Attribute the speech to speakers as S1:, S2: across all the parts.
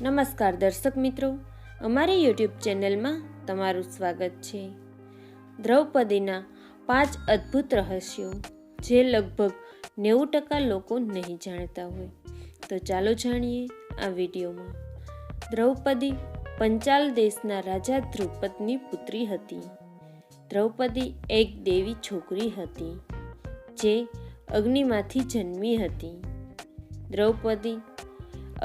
S1: નમસ્કાર દર્શક મિત્રો, અમારી યુટ્યુબ ચેનલમાં તમારું સ્વાગત છે. દ્રૌપદીના 5 અદ્ભુત રહસ્યો જે લગભગ 90% લોકો નહીં જાણતા હોય. તો ચાલો જાણીએ આ વિડીયોમાં. દ્રૌપદી પંચાલ દેશના રાજા દ્રુપદની પુત્રી હતી. દ્રૌપદી એક દેવી છોકરી હતી જે અગ્નિમાંથી જન્મી હતી. દ્રૌપદી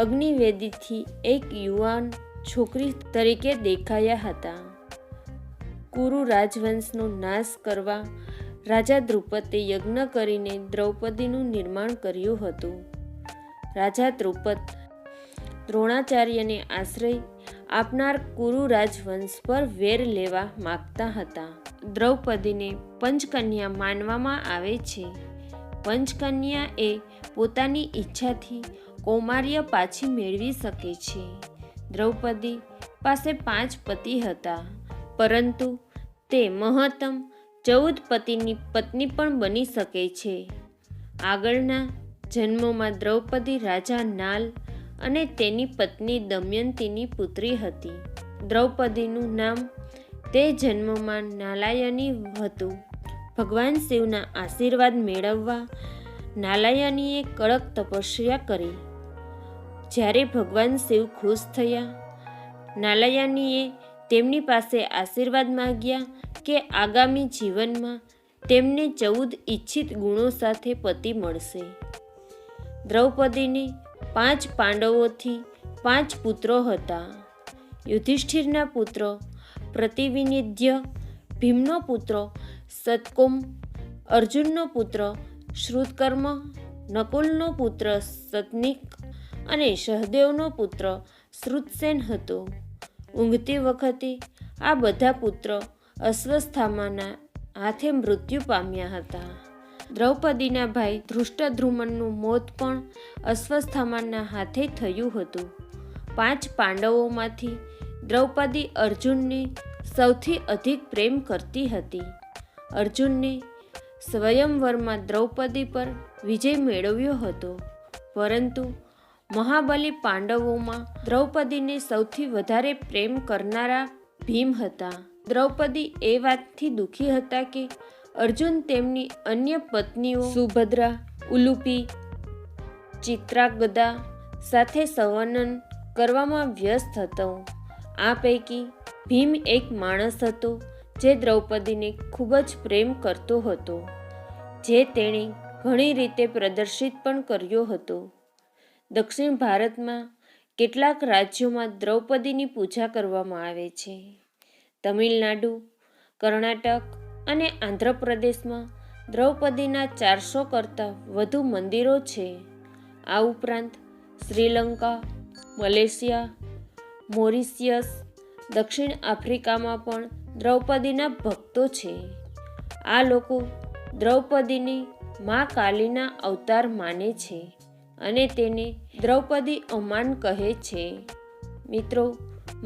S1: અગ્નિવેદીથી એક યુવાન છોકરી તરીકે દેખાયા હતા. કુરુ રાજવંશનો નાશ કરવા રાજા દ્રુપદે યજ્ઞ કરીને દ્રૌપદીનું નિર્માણ કર્યું હતું. રાજા દ્રુપદ દ્રોણાચાર્યને આશ્રય આપનાર કુરુ રાજવંશ પર વેર લેવા માગતા હતા. દ્રૌપદીને પંચકન્યા માનવામાં આવે છે. પંચકન્યા એ પોતાની ઈચ્છાથી કૌમાર્ય પાછી મેળવી શકે છે. દ્રૌપદી પાસે 5 પતિ હતા, પરંતુ તે મહત્તમ 14 પતિની પત્ની પણ બની શકે છે. આગળના જન્મોમાં દ્રૌપદી રાજા નાલ અને તેની પત્ની દમયંતીની પુત્રી હતી. દ્રૌપદીનું નામ તે જન્મમાં નાલાયની હતું. ભગવાન શિવના આશીર્વાદ મેળવવા નાલાયનીએ કડક તપસ્યા કરી. જ્યારે ભગવાન શિવ ખુશ થયા, નાલાયનીએ તેમની પાસે આશીર્વાદ માંગ્યા કે આગામી જીવનમાં તેમને 14 ઈચ્છિત ગુણો સાથે પતિ મળશે. દ્રૌપદીને 5 પાંડવોથી 5 પુત્રો હતા. યુધિષ્ઠિરના પુત્ર પ્રતિવિનિધ્ય, ભીમનો પુત્ર સતકોમ, અર્જુનનો પુત્ર શ્રુતકર્મ, નકુલનો પુત્ર સતનિક અને સહદેવનો પુત્ર શ્રુતસેન હતો. ઊંઘતી વખતે આ બધા પુત્રો અશ્વસ્થામાના હાથે મૃત્યુ પામ્યા હતા. દ્રૌપદીના ભાઈ ધૃષ્ટદ્યુમ્નનું મોત પણ અશ્વસ્થામાના હાથે થયું હતું. 5 પાંડવોમાંથી દ્રૌપદી અર્જુનને સૌથી અધિક પ્રેમ કરતી હતી. અર્જુનને સ્વયંવરમાં દ્રૌપદી પર વિજય મેળવ્યો હતો, પરંતુ મહાબલી પાંડવોમાં દ્રૌપદીને સૌથી વધારે પ્રેમ કરનારા ભીમ હતા. દ્રૌપદી એ વાતથી દુઃખી હતા કે અર્જુન તેમની અન્ય પત્નીઓ સુભદ્રા, ઉલુપી, ચિત્રાગદા સાથે સંવનન કરવામાં વ્યસ્ત હતો. આ પૈકી ભીમ એક માણસ હતો જે દ્રૌપદીને ખૂબ જ પ્રેમ કરતો હતો, જે તેણે ઘણી રીતે પ્રદર્શિત પણ કર્યો હતો. દક્ષિણ ભારતમાં કેટલાક રાજ્યોમાં દ્રૌપદીની પૂજા કરવામાં આવે છે. તમિલનાડુ, કર્ણાટક અને આંધ્રપ્રદેશમાં દ્રૌપદીના 400 કરતાં વધુ મંદિરો છે. આ ઉપરાંત શ્રીલંકા, મલેશિયા, મોરિશિયસ, દક્ષિણ આફ્રિકામાં પણ દ્રૌપદીના ભક્તો છે. આ લોકો દ્રૌપદીને મા કાલીના અવતાર માને છે અને તેને દ્રૌપદી અમાન કહે છે. મિત્રો,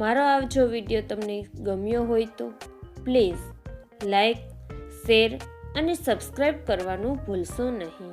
S1: મારો આ જો વિડીયો તમને ગમ્યો હોય તો પ્લીઝ લાઈક, શેર અને સબસ્ક્રાઈબ કરવાનું ભૂલશો નહીં.